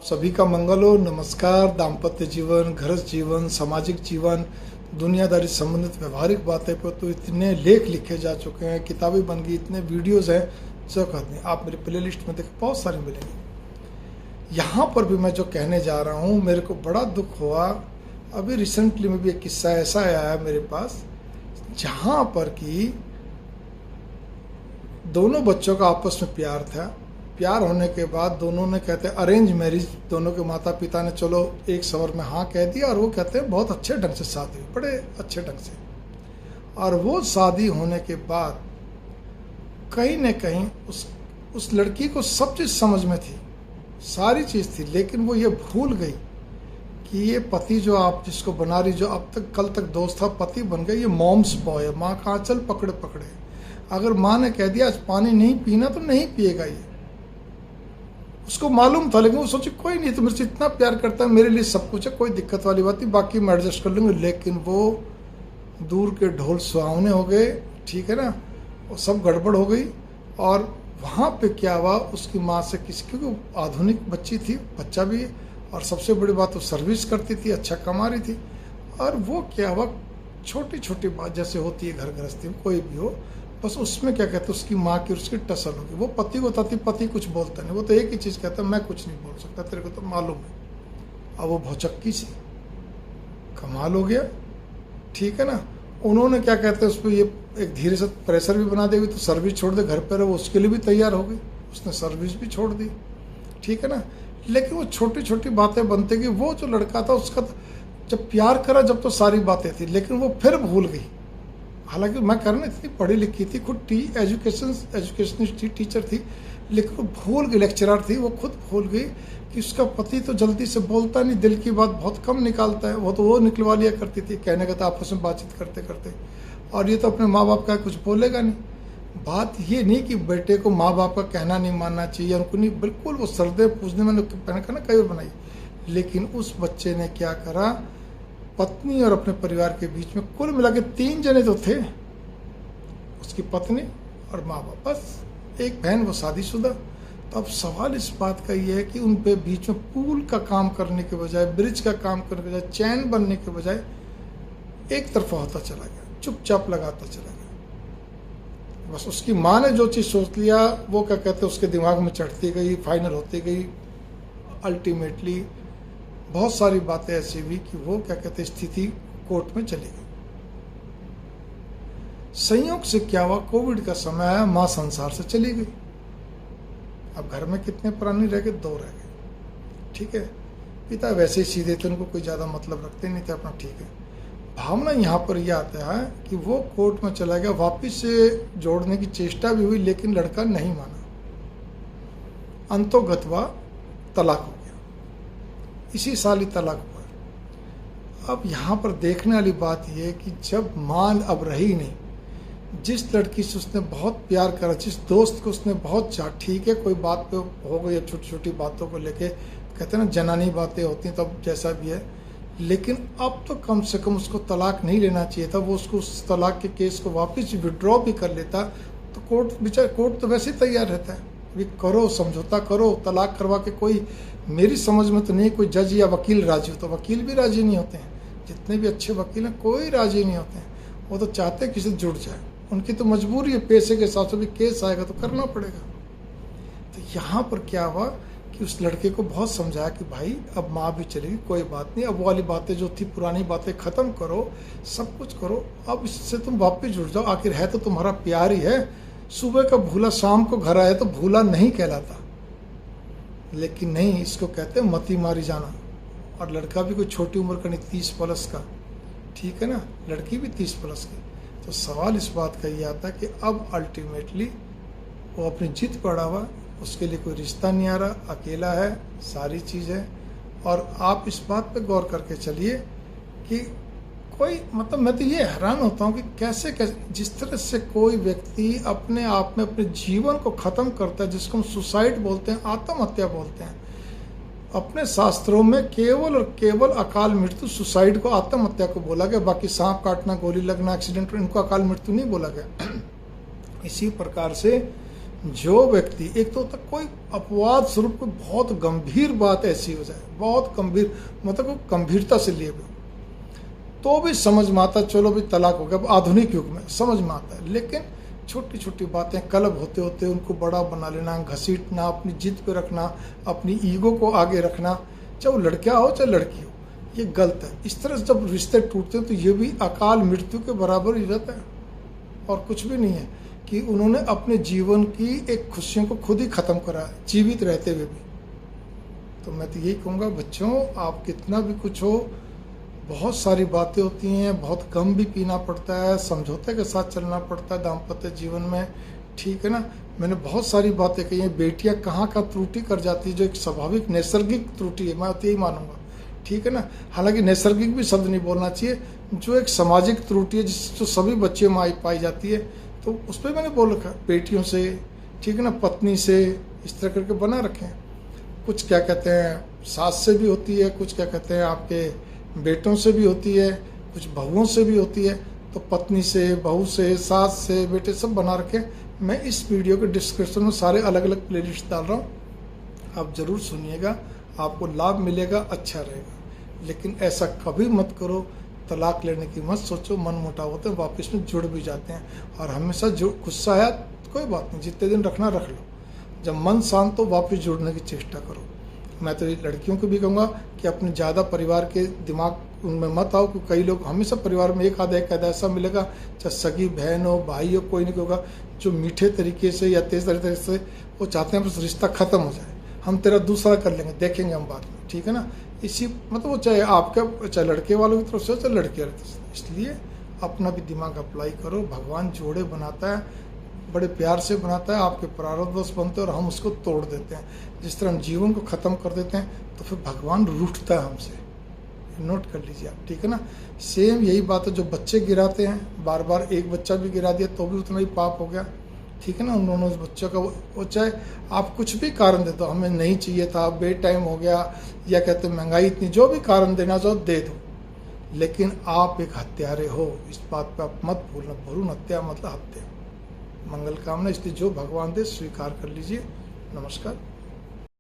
सभी का मंगल हो। नमस्कार। दाम्पत्य जीवन, गृहस्थ जीवन, सामाजिक जीवन, दुनियादारी संबंधित व्यवहारिक बातें पर तो इतने लेख लिखे जा चुके हैं, किताबें बन गई, इतने वीडियोस हैं जो कहते हैं आप मेरी प्लेलिस्ट में देखें, बहुत सारे मिलेंगे। यहाँ पर भी मैं जो कहने जा रहा हूँ, मेरे को बड़ा दुख हुआ। अभी रिसेंटली में भी एक किस्सा ऐसा आया है मेरे पास, जहाँ पर कि दोनों बच्चों का आपस में प्यार था। प्यार होने के बाद दोनों ने कहते हैं अरेंज मैरिज, दोनों के माता पिता ने चलो एक सवर में हाँ कह दिया, और वो कहते हैं बहुत अच्छे ढंग से शादी हुई, बड़े अच्छे ढंग से। और वो शादी होने के बाद कहीं न कहीं उस लड़की को सब चीज़ समझ में थी, सारी चीज़ थी, लेकिन वो ये भूल गई कि ये पति जो आप जिसको बना रही, जो अब तक कल तक दोस्त था, पति बन गया, ये मॉम्स बॉय है। माँ कहाँ चल पकड़े पकड़े। अगर माँ ने कह दिया आज पानी नहीं पीना तो नहीं पिएगा ये। उसको मालूम था, लेकिन वो सोचे कोई नहीं, तो मेरे से इतना प्यार करता है, मेरे लिए सब कुछ है, कोई दिक्कत वाली बात नहीं, बाकी मैं एडजस्ट कर लूँगी। लेकिन वो दूर के ढोल सुहावने हो गए, ठीक है ना, वो सब गड़बड़ हो गई। और वहाँ पे क्या हुआ, उसकी माँ से क्योंकि आधुनिक बच्ची थी, बच्चा भी, और सबसे बड़ी बात वो सर्विस करती थी, अच्छा कमा रही थी। और वो क्या हुआ, छोटी छोटी बात जैसे होती है घर गृहस्थी में, कोई भी हो, बस उसमें क्या कहते हैं उसकी माँ की उसकी टसल होगी। वो पति को बताती, पति कुछ बोलता नहीं, वो तो एक ही चीज़ कहता है मैं कुछ नहीं बोल सकता, तेरे को तो मालूम है। अब वो भौचक्की सी, कमाल हो गया, ठीक है ना। उन्होंने क्या कहते हैं उस पर ये एक धीरे से प्रेशर भी बना देगी, तो सर्विस छोड़ दे, घर पर रहो, उसके लिए भी तैयार हो गई, उसने सर्विस भी छोड़ दी, ठीक है ना। लेकिन वो छोटी छोटी बातें बनते गई। वो जो लड़का था उसका जब प्यार करा, जब तो सारी बातें थी, लेकिन वो फिर भूल गई। हालांकि मैं करना इतनी पढ़ी लिखी थी, खुद एजुकेशनिस्ट थी, टीचर थी, लेकिन वो भूल गई, लेक्चरर थी, वो खुद भूल गई कि उसका पति तो जल्दी से बोलता नहीं, दिल की बात बहुत कम निकालता है। वो तो वो निकलवा लिया करती थी, कहने का था आपस में बातचीत करते करते, और ये तो अपने माँ बाप का कुछ बोलेगा नहीं। बात ये नहीं कि बेटे को माँ बाप का कहना नहीं मानना चाहिए, उनको नहीं, बिल्कुल वो सरदे पूछने मैंने कहा ना कई बार बनाई। लेकिन उस बच्चे ने क्या करा, पत्नी और अपने परिवार के बीच में कुल मिला के 3 जने तो थे, उसकी पत्नी और माँ बाप, बस एक बहन, वो शादीशुदा। तो अब सवाल इस बात का ये है कि उन पे बीच में पुल का काम करने के बजाय, ब्रिज का काम करने के बजाय, चैन बनने के बजाय एक तरफा होता चला गया, चुपचाप लगाता चला गया। बस उसकी माँ ने जो चीज़ सोच लिया, वो क्या कहते हैं उसके दिमाग में चढ़ती गई, फाइनल होती गई। अल्टीमेटली बहुत सारी बातें ऐसी हुई कि वो क्या कहते स्थिति कोर्ट में चली गई। संयोग से क्या हुआ, कोविड का समय आया, मां संसार से चली गई। अब घर में कितने प्राणी रह गए, 2 रह गए, ठीक है। पिता वैसे ही सीधे थे, उनको कोई ज्यादा मतलब रखते नहीं थे अपना, ठीक है। भावना यहाँ पर यह आता है कि वो कोर्ट में चला गया, वापिस से जोड़ने की चेष्टा भी हुई, लेकिन लड़का नहीं माना, अंतोगत्वा तलाक हो गया। इसी साल ही तलाक हुआ। अब यहाँ पर देखने वाली बात यह है कि जब मां अब रही नहीं, जिस लड़की से उसने बहुत प्यार करा, जिस दोस्त को उसने बहुत चाहा, ठीक है कोई बात पे हो गई, छोटी छोटी बातों को लेके कहते हैं ना जनानी बातें होती हैं, तब जैसा भी है, लेकिन अब तो कम से कम उसको तलाक नहीं लेना चाहिए था। वो उसको उस तलाक के केस को वापस विड्रॉ भी कर लेता तो कोर्ट तो वैसे ही तैयार रहता है, भी करो, समझौता करो, तलाक करवा के। कोई मेरी समझ में तो नहीं कोई जज या वकील राजी हो, तो वकील भी राजी नहीं होते हैं, जितने भी अच्छे वकील हैं कोई राजी नहीं होते हैं। वो तो चाहते हैं किसी से जुड़ जाए, उनकी तो मजबूरी है, पैसे के हिसाब से भी केस आएगा तो करना पड़ेगा। तो यहाँ पर क्या हुआ कि उस लड़के को बहुत समझाया कि भाई अब माँ भी चलेगी, कोई बात नहीं, अब वो वाली बातें जो थी पुरानी बातें ख़त्म करो, सब कुछ करो, अब इससे तुम वापस जुड़ जाओ, आखिर है तो तुम्हारा प्यार ही है। सुबह का भूला शाम को घर आए तो भूला नहीं कहलाता। लेकिन नहीं, इसको कहते हैं मती मारी जाना। और लड़का भी कोई छोटी उम्र का नहीं, 30 प्लस का, ठीक है ना, लड़की भी 30 प्लस की। तो सवाल इस बात का ये आता है कि अब अल्टीमेटली वो अपनी जिद पड़ा हुआ, उसके लिए कोई रिश्ता नहीं आ रहा, अकेला है, सारी चीज़ है। और आप इस बात पे गौर करके चलिए कि कोई, मतलब मैं तो ये हैरान होता हूँ कि कैसे जिस तरह से कोई व्यक्ति अपने आप में अपने जीवन को ख़त्म करता है, जिसको हम सुसाइड बोलते हैं, आत्महत्या बोलते हैं। अपने शास्त्रों में केवल और केवल अकाल मृत्यु, सुसाइड को आत्महत्या को बोला गया, बाकी सांप काटना, गोली लगना, एक्सीडेंट, इनको अकाल मृत्यु नहीं बोला गया। इसी प्रकार से जो व्यक्ति, एक तो होता कोई अपवाद स्वरूप कोई बहुत गंभीर बात ऐसी हो जाए, बहुत गंभीर, मतलब कोई गंभीरता से लिए हुए, तो भी समझ में आता, चलो भी तलाक हो गया। अब आधुनिक युग में समझ में आता है, लेकिन छोटी छोटी बातें कलब होते होते उनको बड़ा बना लेना, घसीटना, अपनी जिद पे रखना, अपनी ईगो को आगे रखना, चाहे वो लड़का हो चाहे लड़की हो, ये गलत है। इस तरह से जब रिश्ते टूटते हैं तो ये भी अकाल मृत्यु के बराबर ही रहता है, और कुछ भी नहीं है कि उन्होंने अपने जीवन की एक खुशियों को खुद ही खत्म करा, जीवित रहते हुए भी। तो मैं तो यही कहूँगा, बच्चों आप कितना भी कुछ हो, बहुत सारी बातें होती हैं, बहुत गम भी पीना पड़ता है, समझौते के साथ चलना पड़ता है दाम्पत्य जीवन में, ठीक है ना। मैंने बहुत सारी बातें कही हैं, बेटियां कहाँ का त्रुटि कर जाती है, जो एक स्वाभाविक नैसर्गिक त्रुटि है, मैं तो यही मानूंगा, ठीक है ना। हालांकि नैसर्गिक भी शब्द नहीं बोलना चाहिए, जो एक सामाजिक त्रुटि है जो सभी बच्चे में पाई जाती है, तो उस पर मैंने बोल रखा, बेटियों से, ठीक है ना, पत्नी से, इस तरह करके बना रखें। कुछ क्या कहते हैं सास से भी होती है, कुछ क्या कहते हैं आपके बेटों से भी होती है, कुछ बहुओं से भी होती है, तो पत्नी से, बहू से, सास से, बेटे सब बना रखें। मैं इस वीडियो के डिस्क्रिप्शन में सारे अलग अलग प्लेलिस्ट डाल रहा हूँ, आप ज़रूर सुनिएगा, आपको लाभ मिलेगा, अच्छा रहेगा। लेकिन ऐसा कभी मत करो, तलाक लेने की मत सोचो, मन मुटाव होते हैं, वापस में जुड़ भी जाते हैं। और हमेशा जो गुस्सा आया कोई बात नहीं, जितने दिन रखना रख लो, जब मन शांत हो वापस जुड़ने की चेष्टा करो। मैं तो लड़कियों को भी कहूँगा कि अपने ज़्यादा परिवार के दिमाग उनमें मत आओ, क्योंकि कई लोग हमेशा परिवार में एक आधा ऐसा मिलेगा, चाहे सगी बहन हो, भाई हो, कोई नहीं होगा, जो मीठे तरीके से या तेज तरीके से वो चाहते हैं बस रिश्ता ख़त्म हो जाए, हम तेरा दूसरा कर लेंगे, देखेंगे हम बाद में, ठीक है ना। इसी मतलब वो चाहे आपका, चाहे लड़के वालों की तरफ से हो चाहे लड़के वालों की तरफ से, इसलिए अपना भी दिमाग अप्लाई करो। भगवान जोड़े बनाता है, बड़े प्यार से बनाता है, आपके प्रारब्धवश बनते हैं और हम उसको तोड़ देते हैं। जिस तरह हम जीवन को ख़त्म कर देते हैं तो फिर भगवान रूठता है हमसे, नोट कर लीजिए आप, ठीक है ना। सेम यही बात है, जो बच्चे गिराते हैं, बार बार एक बच्चा भी गिरा दिया तो भी उतना ही पाप हो गया, ठीक है ना। उन दोनों बच्चों का वो चाहे आप कुछ भी कारण दे दो, हमें नहीं चाहिए था, बे टाइम हो गया, या कहते महंगाई इतनी, जो भी कारण देना चाहो दे दो, लेकिन आप एक हत्यारे हो, इस बात पे आप मत भूलना। भ्रूण हत्या मतलब हत्या। मंगल कामना, इसलिए जो भगवान दे स्वीकार कर लीजिए। नमस्कार।